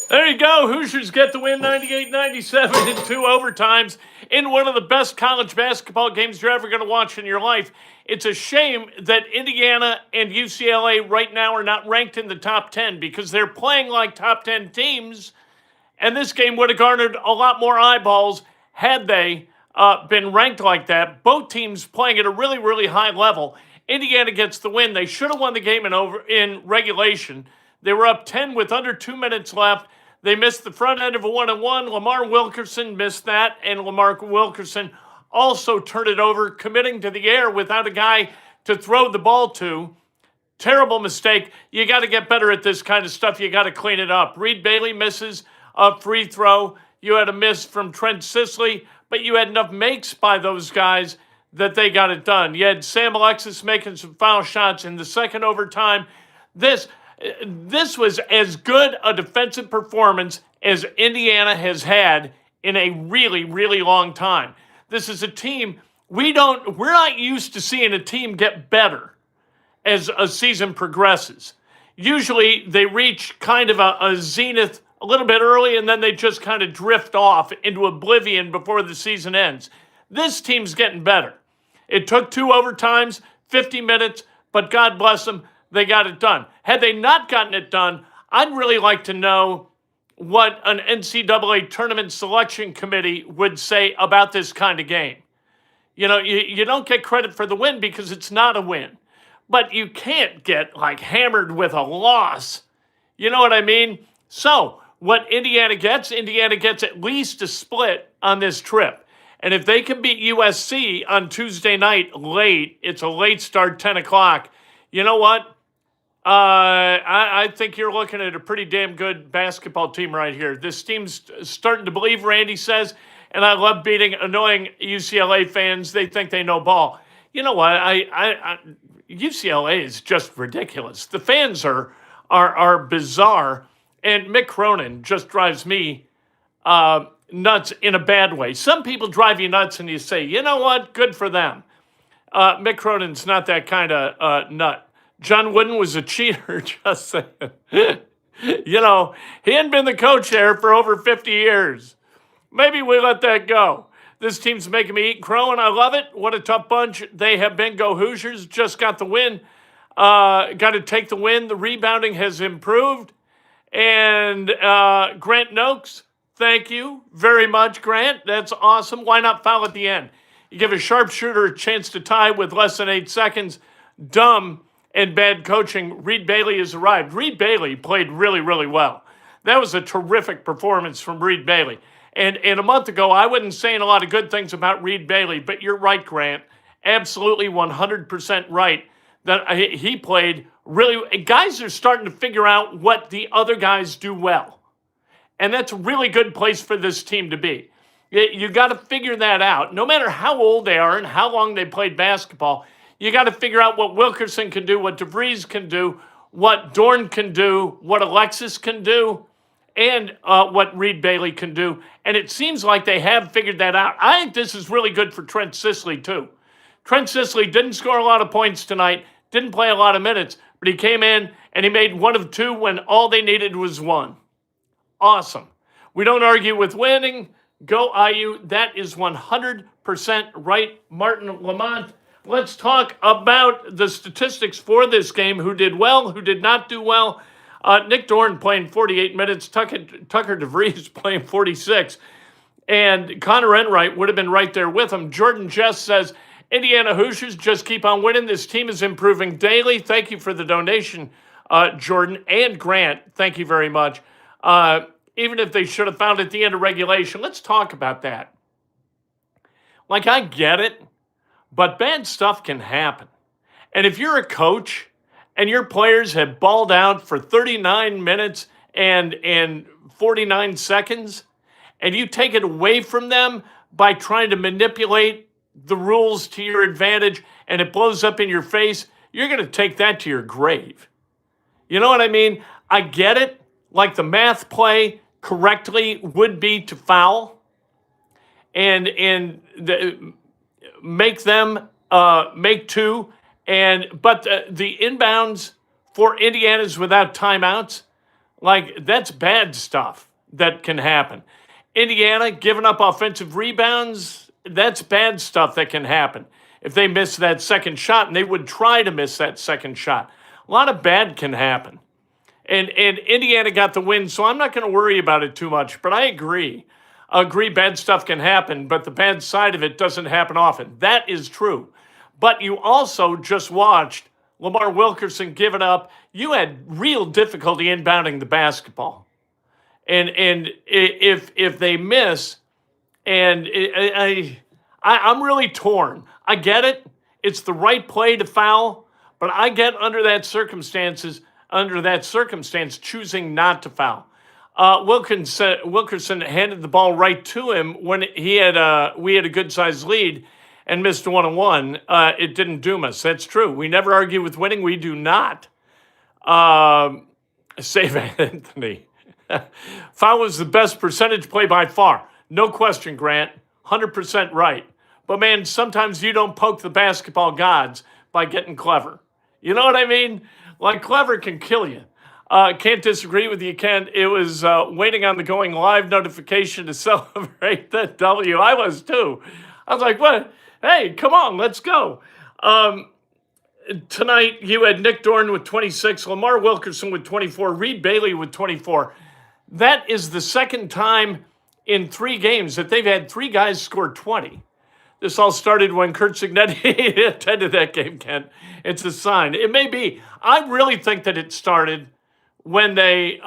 There you go. Hoosiers get the win 98-97 in 2 overtimes in one of the best college basketball games you're ever going to watch in your life. It's a shame that Indiana and UCLA right now are not ranked in the top 10 because they're playing like top 10 teams, and this game would have garnered a lot more eyeballs had they been ranked like that. Both teams playing at a really, really high level. Indiana gets the win. They should have won the game in regulation. They were up 10 with under 2 minutes left. They missed the front end of a 1-on-1. Lamar Wilkerson missed that, and Lamar Wilkerson also turned it over, committing to the air without a guy to throw the ball to. Terrible mistake. You got to get better at this kind of stuff. You got to clean it up. Reed Bailey misses a free throw. You had a miss from Trent Sisley, but you had enough makes by those guys that they got it done. You had Sam Alexis making some foul shots in the second overtime. This was as good a defensive performance as Indiana has had in a really, really long time. This is a team we're not used to seeing a team get better as a season progresses. Usually they reach kind of a zenith a little bit early and then they just kind of drift off into oblivion before the season ends. This team's getting better. It took 2 overtimes, 50 minutes, but God bless them, they got it done. Had they not gotten it done, I'd really like to know what an NCAA Tournament selection committee would say about this kind of game. You know, you don't get credit for the win because it's not a win. But you can't get, hammered with a loss. You know what I mean? So, what Indiana gets at least a split on this trip. And if they can beat USC on Tuesday night late, it's a late start, 10 o'clock, you know what? I think you're looking at a pretty damn good basketball team right here. This team's starting to believe, Randy says, and I love beating annoying UCLA fans. They think they know ball. You know what? UCLA is just ridiculous. The fans are bizarre, and Mick Cronin just drives me nuts in a bad way. Some people drive you nuts, and you say, you know what? Good for them. Mick Cronin's not that kind of nut. John Wooden was a cheater, just saying. You know, he hadn't been the coach there for over 50 years. Maybe we let that go. This team's making me eat crow, and I love it. What a tough bunch they have been. Go Hoosiers. Just got the win. Got to take the win. The rebounding has improved. And Grant Noakes, thank you very much, Grant. That's awesome. Why not foul at the end? You give a sharpshooter a chance to tie with less than 8 seconds. Dumb and bad coaching. Reed Bailey has arrived. Reed Bailey played really, really well. That was a terrific performance from Reed Bailey. And a month ago, I wasn't saying a lot of good things about Reed Bailey, but you're right, Grant. Absolutely 100% right that he played really. Guys are starting to figure out what the other guys do well. And that's a really good place for this team to be. You got to figure that out. No matter how old they are and how long they played basketball, you got to figure out what Wilkerson can do, what DeVries can do, what Dorn can do, what Alexis can do, and what Reed Bailey can do. And it seems like they have figured that out. I think this is really good for Trent Sisley, too. Trent Sisley didn't score a lot of points tonight, didn't play a lot of minutes, but he came in and he made 1 of 2 when all they needed was 1. Awesome. We don't argue with winning. Go IU. That is 100% right, Martin Lamont. Let's talk about the statistics for this game. Who did well, who did not do well. Nick Dorn playing 48 minutes. Tucker DeVries playing 46. And Connor Enright would have been right there with him. Jordan Jess says, Indiana Hoosiers just keep on winning. This team is improving daily. Thank you for the donation, Jordan. And Grant, thank you very much. Even if they should have found it at the end of regulation, let's talk about that. I get it. But bad stuff can happen. And if you're a coach and your players have balled out for 39 minutes and 49 seconds, and you take it away from them by trying to manipulate the rules to your advantage and it blows up in your face, you're going to take that to your grave. You know what I mean? I get it. Like the math play correctly would be to foul and make them make 2, but the inbounds for Indiana's without timeouts, Like, that's bad stuff that can happen. Indiana giving up offensive rebounds, that's bad stuff that can happen. If they miss that second shot, and they would try to miss that second shot, a lot of bad can happen. And Indiana got the win, so I'm not going to worry about it too much. But I agree. Bad stuff can happen, but the bad side of it doesn't happen often. That is true. But you also just watched Lamar Wilkerson give it up. You had real difficulty inbounding the basketball. And if they miss, and I'm really torn. I get it. It's the right play to foul, but I get under that circumstance, choosing not to foul. Wilkerson handed the ball right to him when we had a good sized lead and missed a 1-on-1. It didn't doom us. That's true. We never argue with winning. We do not. Save Anthony. Foul was the best percentage play by far. No question, Grant. 100% right. But man, sometimes you don't poke the basketball gods by getting clever. You know what I mean? Like, clever can kill you. Can't disagree with you, Ken. It was waiting on the going live notification to celebrate the W. I was too. I was like, what? Hey, come on, let's go. Tonight, you had Nick Dorn with 26, Lamar Wilkerson with 24, Reed Bailey with 24. That is the second time in 3 games that they've had 3 guys score 20. This all started when Kurt Signetti attended that game, Ken. It's a sign. It may be. I really think that it started when they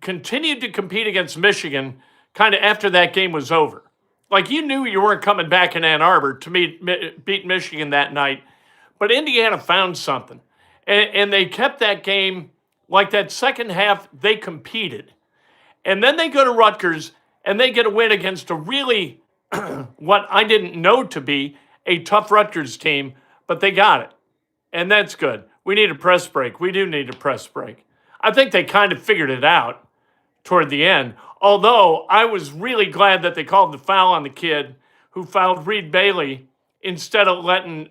continued to compete against Michigan kind of after that game was over. Like, you knew you weren't coming back in Ann Arbor to beat Michigan that night, but Indiana found something. And they kept that game, like that second half, they competed. And then they go to Rutgers, and they get a win against a really, what I didn't know to be, a tough Rutgers team, but they got it. And that's good. We need a press break. We do need a press break. I think they kind of figured it out toward the end. Although I was really glad that they called the foul on the kid who fouled Reed Bailey instead of letting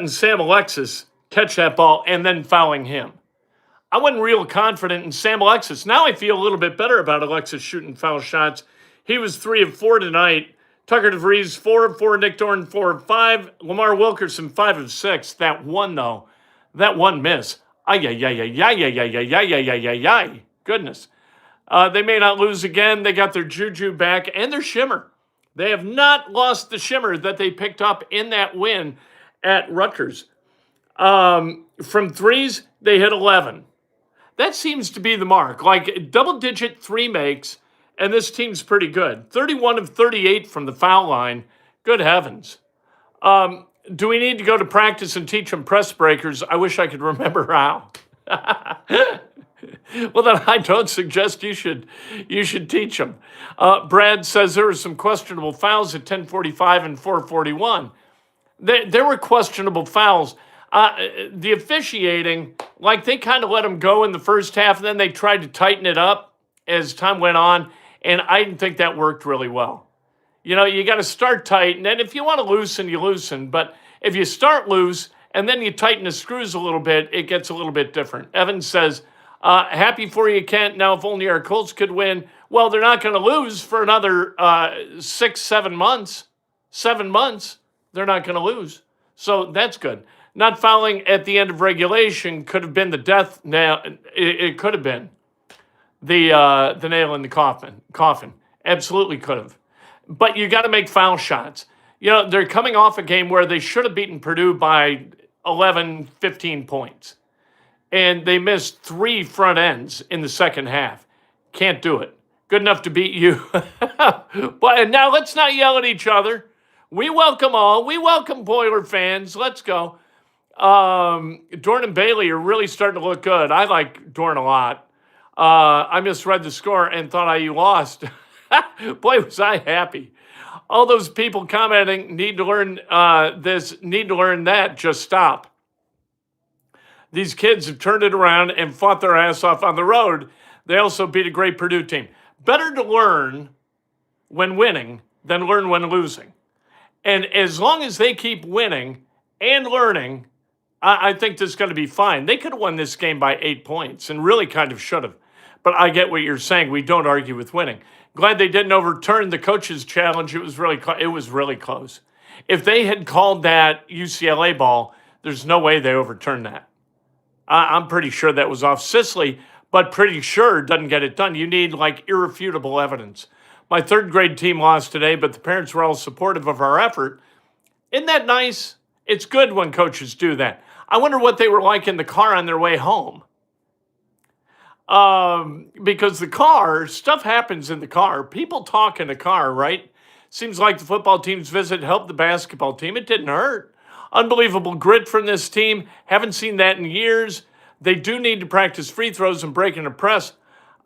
Sam Alexis catch that ball and then fouling him. I wasn't real confident in Sam Alexis. Now I feel a little bit better about Alexis shooting foul shots. He was 3 of 4 tonight. Tucker DeVries, 4 of 4. Nick Dorn, 4 of 5. Lamar Wilkerson, 5 of 6. That one, though, that one miss. Ay. Goodness. They may not lose again. They got their juju back and their shimmer. They have not lost the shimmer that they picked up in that win at Rutgers. From threes, they hit 11. That seems to be the mark. Like, double-digit 3 makes, and this team's pretty good. 31 of 38 from the foul line. Good heavens. Do we need to go to practice and teach them press breakers? I wish I could remember how. Well, then I don't suggest you should teach them. Brad says there were some questionable fouls at 10:45 and 4:41. There were questionable fouls. The officiating, like, they kind of let them go in the first half, and then they tried to tighten it up as time went on, and I didn't think that worked really well. You know, you got to start tight, and then if you want to loosen, you loosen. But if you start loose and then you tighten the screws a little bit, it gets a little bit different. Evan says, happy for you, Kent. Now, if only our Colts could win. Well, they're not going to lose for another 7 months. 7 months, they're not going to lose. So that's good. Not fouling at the end of regulation could have been the death nail. It could have been the nail in the coffin. Absolutely could have. But you got to make foul shots. You know, they're coming off a game where they should have beaten Purdue by 11, 15 points. And they missed 3 front ends in the second half. Can't do it. Good enough to beat you. But now let's not yell at each other. We welcome all. We welcome Boiler fans. Let's go. Dorn and Bailey are really starting to look good. I like Dorn a lot. I misread the score and thought IU lost. Boy, was I happy. All those people commenting, need to learn this, need to learn that, just stop. These kids have turned it around and fought their ass off on the road. They also beat a great Purdue team. Better to learn when winning than learn when losing. And as long as they keep winning and learning, I think this is going to be fine. They could have won this game by 8 points and really kind of should have. But I get what you're saying. We don't argue with winning. Glad they didn't overturn the coach's challenge. It was really close. If they had called that UCLA ball, there's no way they overturned that. I'm pretty sure that was off Sisley, but pretty sure doesn't get it done. You need like irrefutable evidence. My third grade team lost today, but the parents were all supportive of our effort. Isn't that nice? It's good when coaches do that. I wonder what they were like in the car on their way home. Because the car, stuff happens in the car. People talk in the car, right? Seems like the football team's visit helped the basketball team. It didn't hurt. Unbelievable grit from this team. Haven't seen that in years. They do need to practice free throws and breaking a press.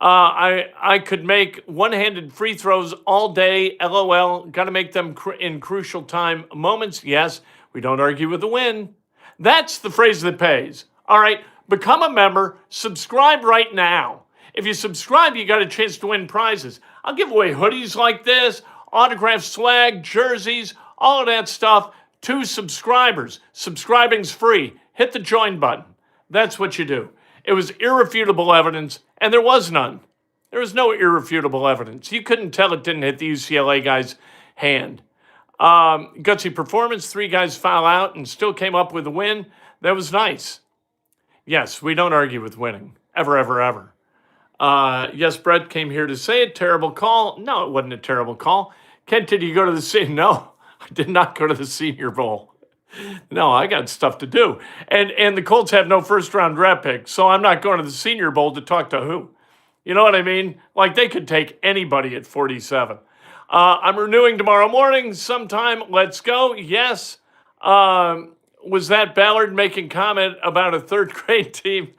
I could make one-handed free throws all day. LOL. Got to make them in crucial time moments. Yes, we don't argue with the win. That's the phrase that pays. All right, become a member. Subscribe right now. If you subscribe, you got a chance to win prizes. I'll give away hoodies like this, autographed swag, jerseys, all of that stuff to subscribers. Subscribing's free. Hit the join button. That's what you do. It was irrefutable evidence, and there was none. There was no irrefutable evidence. You couldn't tell it didn't hit the UCLA guy's hand. Gutsy performance. 3 guys foul out and still came up with a win. That was nice. Yes, we don't argue with winning. Ever, ever, ever. Yes, Brett came here to say it. Terrible call. No, it wasn't a terrible call. Kent, did you go to the Senior? No, I did not go to the Senior Bowl. No, I got stuff to do. And the Colts have no first-round draft pick, so I'm not going to the Senior Bowl to talk to who. You know what I mean? Like, they could take anybody at 47. I'm renewing tomorrow morning sometime. Let's go. Yes. Was that Ballard making comment about a third grade team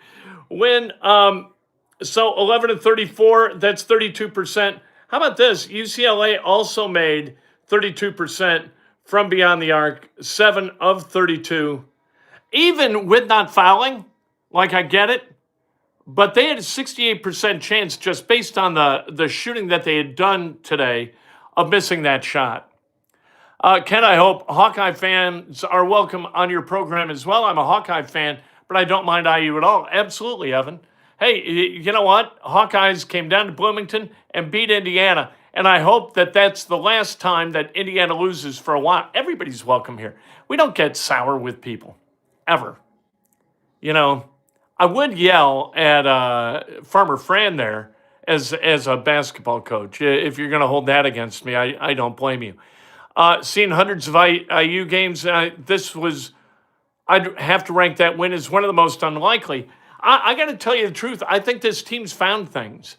win? So 11-34, that's 32%. How about this? UCLA also made 32% from beyond the arc, 7 of 32. Even with not fouling, like I get it, but they had a 68% chance just based on the shooting that they had done today of missing that shot. Ken, I hope Hawkeye fans are welcome on your program as well. I'm a Hawkeye fan, but I don't mind IU at all. Absolutely, Evan. Hey, you know what? Hawkeyes came down to Bloomington and beat Indiana, and I hope that that's the last time that Indiana loses for a while. Everybody's welcome here. We don't get sour with people, ever. You know, I would yell at Farmer Fran there as a basketball coach. If you're going to hold that against me, I don't blame you. Seeing hundreds of IU games, I'd have to rank that win as one of the most unlikely. I got to tell you the truth. I think this team's found things.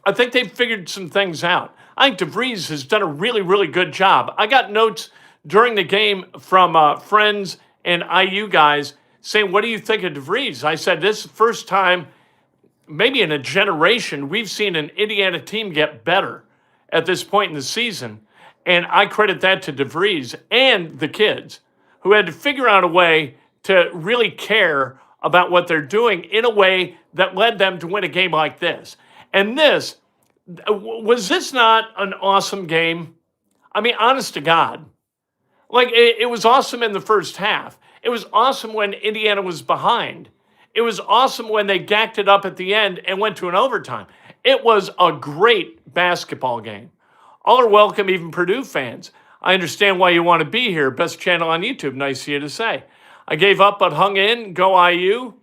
I think they've figured some things out. I think DeVries has done a really, really good job. I got notes during the game from friends and IU guys saying, what do you think of DeVries? I said, this is the first time, maybe in a generation, we've seen an Indiana team get better at this point in the season. And I credit that to DeVries and the kids who had to figure out a way to really care about what they're doing in a way that led them to win a game like this. And was this not an awesome game? I mean, honest to God. Like, it was awesome in the first half. It was awesome when Indiana was behind. It was awesome when they gacked it up at the end and went to an overtime. It was a great basketball game. All are welcome, even Purdue fans. I understand why you want to be here. Best channel on YouTube. Nice of you to say. I gave up but hung in. Go IU.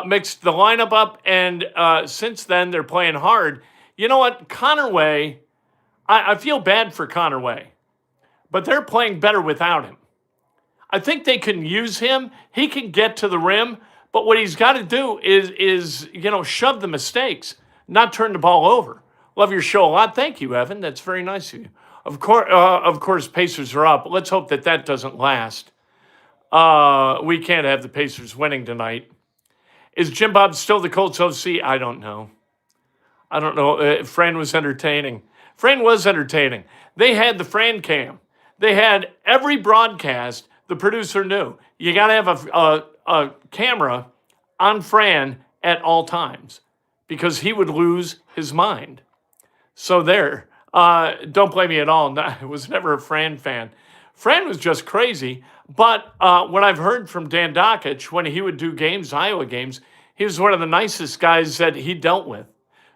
Mixed the lineup up, and since then they're playing hard. You know what? Connerway, I feel bad for Connerway, but they're playing better without him. I think they can use him. He can get to the rim, but what he's got to do is shove the mistakes, not turn the ball over. Love your show a lot. Thank you, Evan. That's very nice of you. Of course, Pacers are up. Let's hope that doesn't last. We can't have the Pacers winning tonight. Is Jim Bob still the Colts OC? I don't know. Fran was entertaining. They had the Fran cam. They had every broadcast the producer knew. You got to have a camera on Fran at all times because he would lose his mind. So there. Don't blame me at all. I was never a Fran fan. Fran was just crazy. But what I've heard from Dan Dockich, when he would do games, Iowa games, he was one of the nicest guys that he dealt with.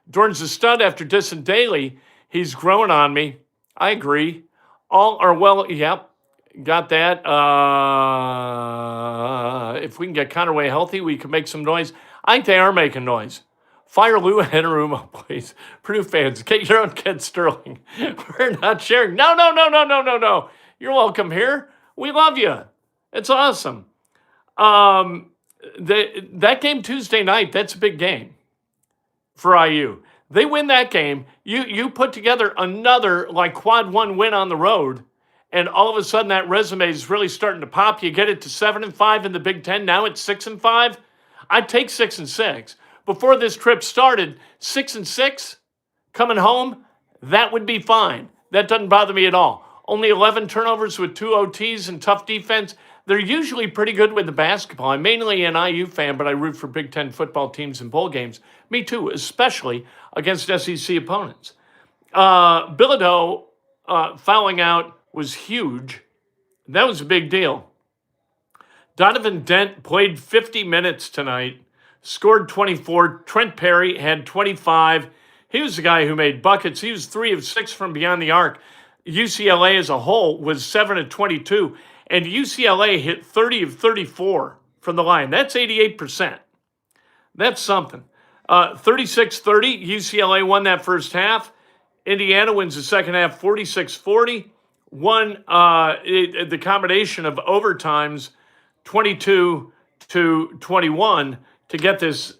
Dorn's a stud after dissing Daly. He's growing on me. I agree. All are well, yep, got that. If we can get Conaway healthy, we can make some noise. I think they are making noise. Fire Lou Anarumo, please. Purdue fans, get your own Ken Sterling. We're not sharing. No. You're welcome here. We love you. It's awesome. That game Tuesday night, that's a big game for IU. They win that game. You put together another like quad one win on the road, and all of a sudden that resume is really starting to pop. You get it to 7-5 in the Big Ten. Now it's 6-5. I'd take 6-6. Before this trip started, 6-6 coming home, that would be fine. That doesn't bother me at all. Only 11 turnovers with 2 OTs and tough defense. They're usually pretty good with the basketball. I'm mainly an IU fan, but I root for Big Ten football teams in bowl games. Me too, especially against SEC opponents. Bilodeau fouling out was huge. That was a big deal. Donovan Dent played 50 minutes tonight, scored 24. Trent Perry had 25. He was the guy who made buckets. He was 3 of 6 from beyond the arc. UCLA as a whole was 7 of 22. And UCLA hit 30 of 34 from the line. That's 88%. That's something. 36-30, UCLA won that first half. Indiana wins the second half 46-40. Won the combination of overtimes 22-21 to get this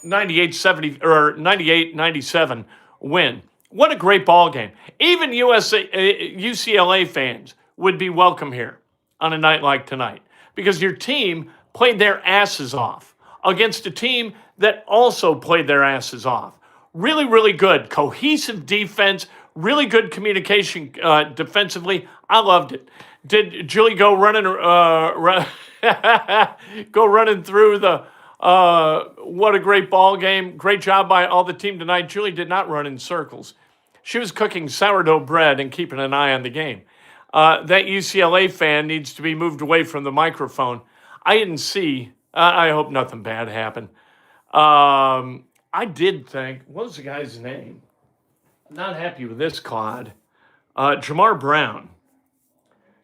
98-70 or 98-97 win. What a great ball game. Even UCLA fans would be welcome here on a night like tonight because your team played their asses off against a team that also played their asses off. Really, really good. Cohesive defense, really good communication defensively. I loved it. Did Julie go running through the what a great ball game. Great job by all the team tonight. Julie did not run in circles. She was cooking sourdough bread and keeping an eye on the game. That UCLA fan needs to be moved away from the microphone. I didn't see. I hope nothing bad happened. I did think, what was the guy's name? I'm not happy with this, Claude. Jamar Brown.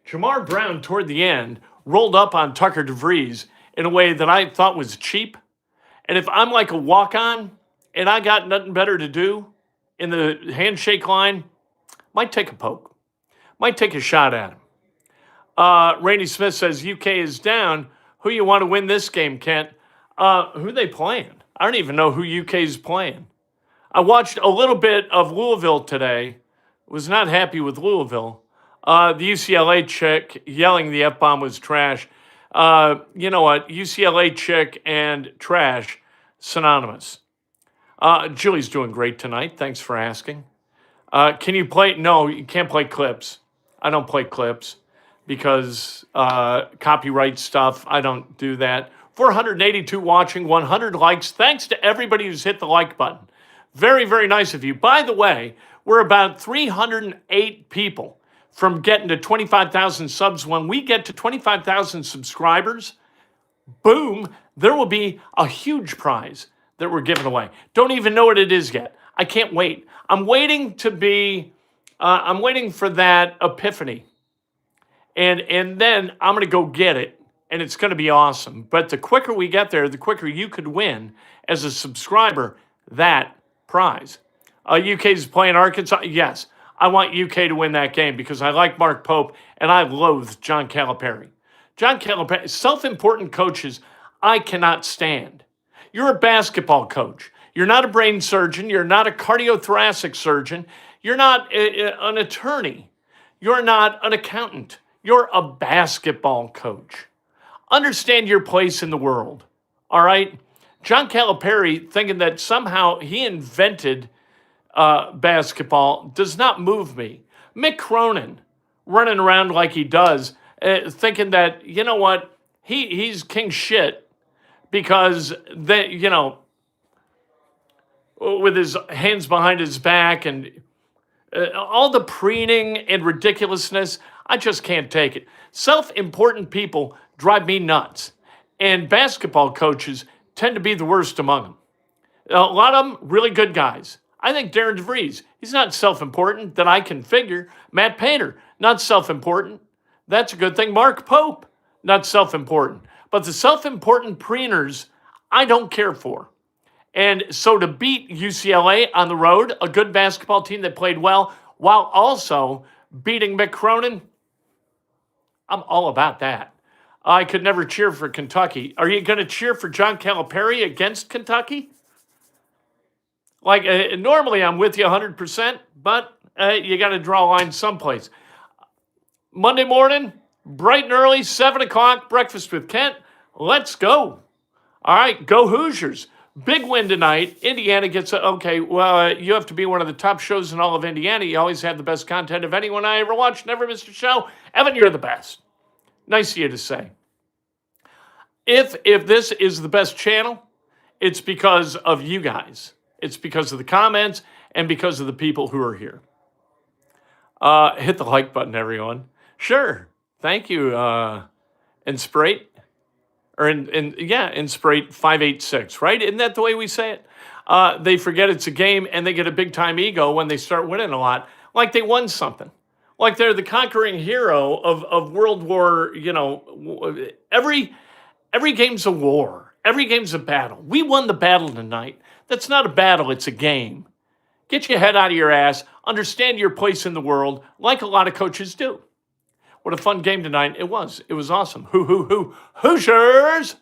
Jamar Brown, toward the end, rolled up on Tucker DeVries in a way that I thought was cheap. And if I'm like a walk-on and I got nothing better to do in the handshake line, might take a poke. Might take a shot at him. Rainey Smith says, UK is down. Who you want to win this game, Kent? Who they playing? I don't even know who UK is playing. I watched a little bit of Louisville today. Was not happy with Louisville. The UCLA chick yelling the F-bomb was trash. You know what? UCLA chick and trash, synonymous. Julie's doing great tonight. Thanks for asking. Can you play? No, you can't play clips. I don't play clips because copyright stuff. I don't do that. 482 watching, 100 likes. Thanks to everybody who's hit the like button. Very, very nice of you. By the way, we're about 308 people from getting to 25,000 subs. When we get to 25,000 subscribers, boom, there will be a huge prize that we're giving away. Don't even know what it is yet. I can't wait. I'm waiting for that epiphany. And then I'm going to go get it, and it's going to be awesome. But the quicker we get there, the quicker you could win as a subscriber that prize. UK is playing Arkansas. Yes, I want UK to win that game because I like Mark Pope, and I loathe John Calipari. John Calipari, self-important coaches I cannot stand. You're a basketball coach. You're not a brain surgeon. You're not a cardiothoracic surgeon. You're not an attorney. You're not an accountant. You're a basketball coach. Understand your place in the world, all right? John Calipari thinking that somehow he invented basketball does not move me. Mick Cronin running around like he does, thinking that, you know what, he's king shit because, with his hands behind his back and all the preening and ridiculousness. I just can't take it. Self-important people drive me nuts. And basketball coaches tend to be the worst among them. A lot of them, really good guys. I think Darren DeVries, he's not self-important that I can figure. Matt Painter, not self-important. That's a good thing. Mark Pope, not self-important. But the self-important preeners, I don't care for. And so to beat UCLA on the road, a good basketball team that played well, while also beating Mick Cronin, I'm all about that. I could never cheer for Kentucky. Are you going to cheer for John Calipari against Kentucky? Normally I'm with you 100%, but you got to draw a line someplace. Monday morning, bright and early, 7 o'clock, breakfast with Kent. Let's go. All right, go Hoosiers. Big win tonight. Indiana gets you have to be one of the top shows in all of Indiana. You always have the best content of anyone I ever watched. Never missed a show. Evan, you're the best. Nice of you to say. If this is the best channel, it's because of you guys. It's because of the comments and because of the people who are here. Hit the like button, everyone. Sure. Thank you, Inspirate. Inspirate 586, right? Isn't that the way we say it? They forget it's a game and they get a big-time ego when they start winning a lot, like they won something. Like they're the conquering hero of World War, every game's a war. Every game's a battle. We won the battle tonight. That's not a battle, it's a game. Get your head out of your ass, understand your place in the world, like a lot of coaches do. What a fun game tonight it was. It was awesome. Hoosiers!